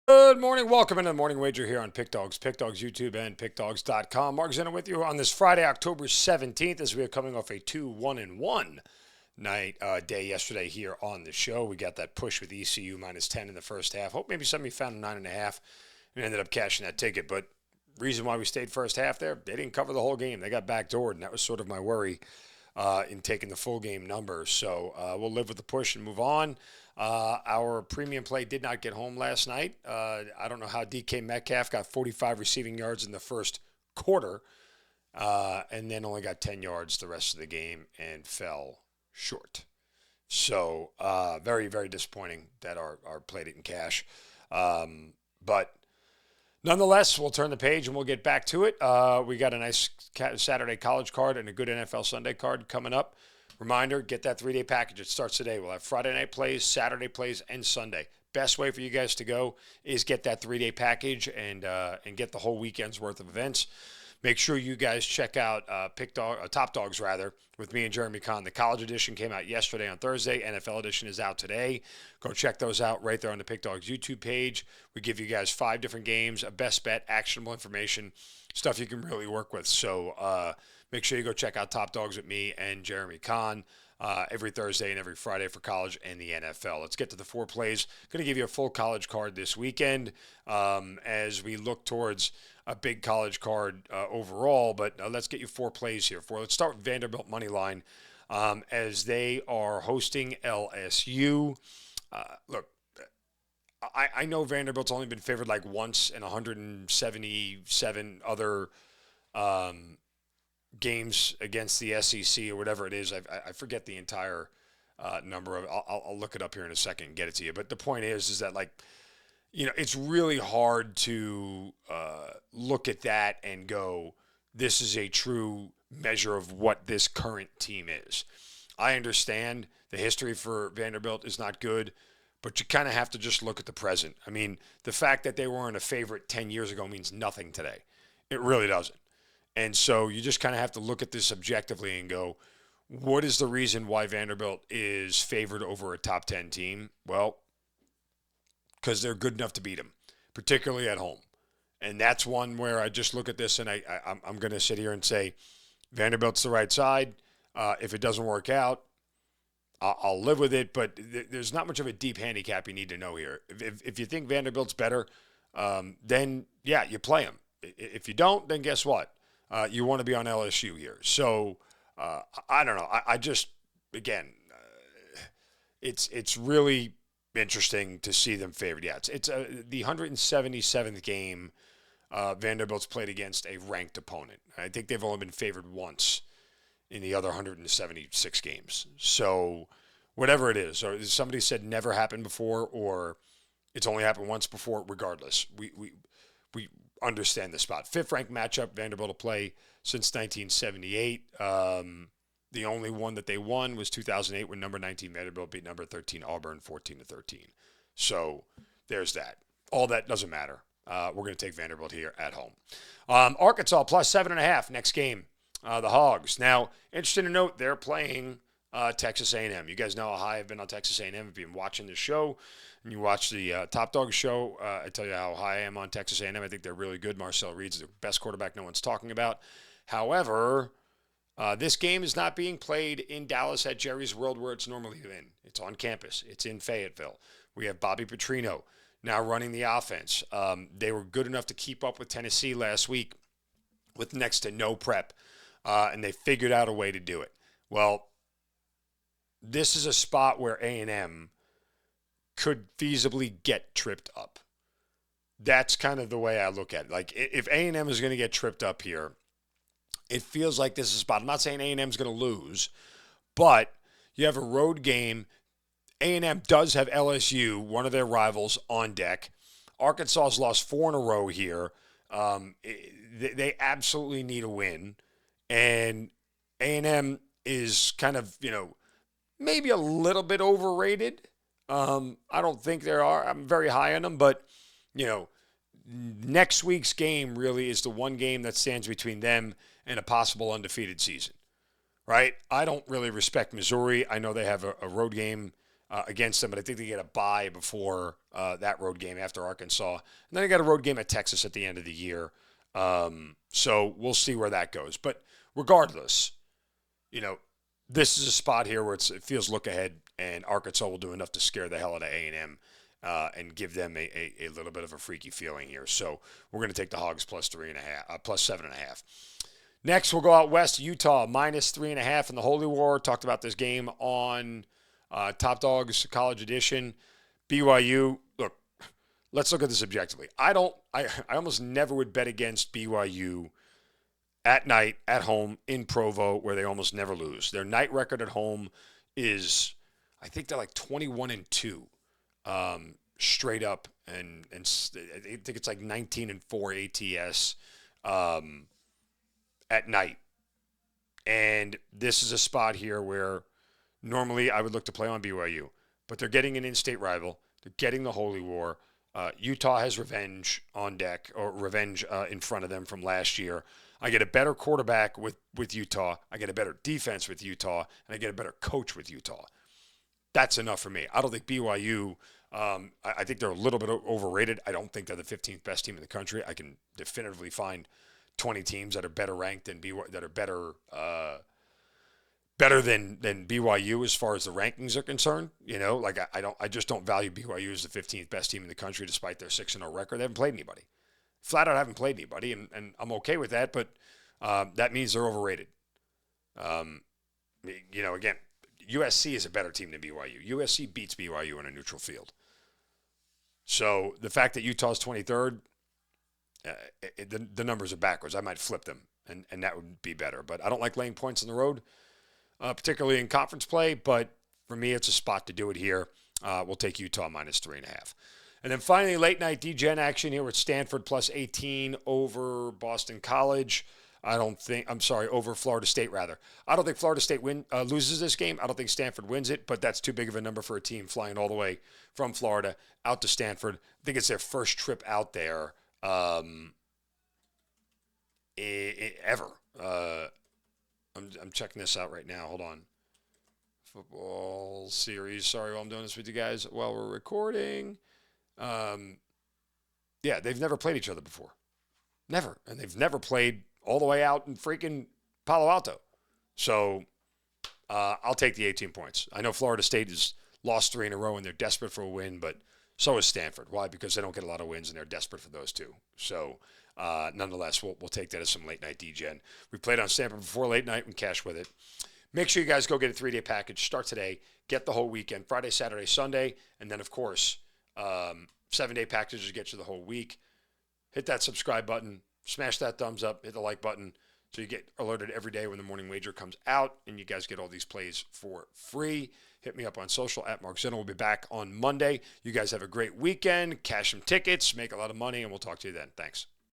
Good morning. Welcome into the Morning Wager here on Pick Dawgz, YouTube, and PickDawgz.com. Mark Zinno with you on this Friday, October 17th, as we are coming off a 2-1-1 day yesterday here on the show. We got that push with ECU minus 10 in the first half. Hope maybe some of you found a 9.5 and ended up cashing that ticket. But reason why we stayed first half there, they didn't cover the whole game. They got backdoored, and that was sort of my worry in taking the full game number. So we'll live with the push and move on. Our premium play did not get home last night. I don't know how DK Metcalf got 45 receiving yards in the first quarter and then only got 10 yards the rest of the game and fell short. So very, very disappointing that our play didn't cash. But nonetheless, we'll turn the page and we'll get back to it. We got a nice Saturday college card and a good NFL Sunday card coming up. Reminder, get that 3-day package. It starts today. We'll have Friday night plays, Saturday plays, and Sunday. Best way for you guys to go is get that 3-day package and get the whole weekend's worth of events. Make sure you guys check out Top Dawgz, rather, with me and Jeremy Kahn. The college edition came out yesterday on Thursday. NFL edition is out today. Go check those out right there on the Pick Dawgz YouTube page. We give you guys 5 different games, a best bet, actionable information, stuff you can really work with. So make sure you go check out Top Dawgz with me and Jeremy Kahn every Thursday and every Friday for college and the NFL. Let's get to the 4 plays. Going to give you a full college card this weekend as we look towards a big college card overall, but let's get you 4 plays here. Let's start with Vanderbilt money line as they are hosting LSU. Look, I know Vanderbilt's only been favored like once in 177 other games against the SEC or whatever it is. I forget the entire number of. I'll look it up here in a second and get it to you. But the point is that, like, it's really hard to look at that and go, this is a true measure of what this current team is. I understand the history for Vanderbilt is not good, but you kind of have to just look at the present. I mean, the fact that they weren't a favorite 10 years ago means nothing today. It really doesn't. And so you just kind of have to look at this objectively and go, what is the reason why Vanderbilt is favored over a top 10 team? Well, because they're good enough to beat them, particularly at home. And that's one where I just look at this and I'm going to sit here and say, Vanderbilt's the right side. If it doesn't work out, I'll live with it. But there's not much of a deep handicap you need to know here. If you think Vanderbilt's better, then, yeah, you play them. If you don't, then guess what? You want to be on LSU here. So I don't know. I just, again, it's really interesting to see them favored. Yeah, it's the 177th game Vanderbilt's played against a ranked opponent. I think they've only been favored once in the other 176 games. So whatever it is, or somebody said never happened before, or it's only happened once before. Regardless, we understand the spot. 5th ranked matchup Vanderbilt will play since 1978. The only one that they won was 2008 when number 19 Vanderbilt beat number 13 Auburn 14-13. So there's that. All that doesn't matter. We're going to take Vanderbilt here at home. Arkansas plus 7.5 next game. The Hogs. Now, interesting to note, they're playing Texas A&M. You guys know how high I've been on Texas A&M. If you've been watching the show and you watch the Top Dawgz show, I tell you how high I am on Texas A&M. I think they're really good. Marcel Reed's the best quarterback no one's talking about. However, this game is not being played in Dallas at Jerry's World where it's normally been. It's on campus. It's in Fayetteville. We have Bobby Petrino now running the offense. They were good enough to keep up with Tennessee last week with next to no prep, and they figured out a way to do it. Well, this is a spot where A&M could feasibly get tripped up. That's kind of the way I look at it. Like, if A&M is going to get tripped up here, it feels like this is a spot. I'm not saying A&M is going to lose, but you have a road game. A&M does have LSU, one of their rivals, on deck. Arkansas has lost 4 in a row here. They absolutely need a win. And A&M is kind of, maybe a little bit overrated. I don't think there are. I'm very high on them, but, next week's game really is the one game that stands between them and a possible undefeated season, right? I don't really respect Missouri. I know they have a road game against them, but I think they get a bye before that road game after Arkansas. And then they got a road game at Texas at the end of the year. So we'll see where that goes. But regardless, this is a spot here where it feels look ahead, and Arkansas will do enough to scare the hell out of A&M and give them a little bit of a freaky feeling here. So we're going to take the Hogs plus 7.5. Next, we'll go out west. Utah minus 3.5 in the Holy War. Talked about this game on Top Dogs College Edition. BYU. Look, let's look at this objectively. I almost never would bet against BYU at night, at home, in Provo, where they almost never lose. Their night record at home is, I think they're like 21-2, straight up, and I think it's like 19-4 ATS at night. And this is a spot here where normally I would look to play on BYU, but they're getting an in-state rival. They're getting the Holy War. Utah has revenge on deck, or revenge in front of them from last year. I get a better quarterback with Utah. I get a better defense with Utah, and I get a better coach with Utah. That's enough for me. I don't think BYU, I think they're a little bit overrated. I don't think they're the 15th best team in the country. I can definitively find 20 teams that are better ranked than BYU, that are better than BYU as far as the rankings are concerned. I just don't value BYU as the 15th best team in the country despite their 6-0 record. They haven't played anybody. Flat out haven't played anybody, and I'm okay with that, but that means they're overrated. Again, USC is a better team than BYU. USC beats BYU in a neutral field. So the fact that Utah's 23rd, the numbers are backwards. I might flip them, and that would be better. But I don't like laying points on the road, particularly in conference play. But for me, it's a spot to do it here. We'll take Utah minus 3.5. And then finally, late night DGen action here with Stanford plus 18 over Boston College. Over Florida State, rather. I don't think Florida State loses this game. I don't think Stanford wins it, but that's too big of a number for a team flying all the way from Florida out to Stanford. I think it's their first trip out there ever. I'm checking this out right now. Hold on. Football series. Sorry while I'm doing this with you guys while we're recording. They've never played each other before. Never. And they've never played all the way out in freaking Palo Alto. So I'll take the 18 points. I know Florida State has lost 3 in a row and they're desperate for a win, but so is Stanford. Why? Because they don't get a lot of wins and they're desperate for those two. So nonetheless, we'll take that as some late night DGen. We played on Stanford before late night and cash with it. Make sure you guys go get a 3-day package. Start today. Get the whole weekend, Friday, Saturday, Sunday. And then, of course, 7-day packages get you the whole week. Hit that subscribe button. Smash that thumbs up. Hit the like button so you get alerted every day when the morning wager comes out. And you guys get all these plays for free. Hit me up on social at Mark Zinno. We'll be back on Monday. You guys have a great weekend. Cash some tickets. Make a lot of money. And we'll talk to you then. Thanks.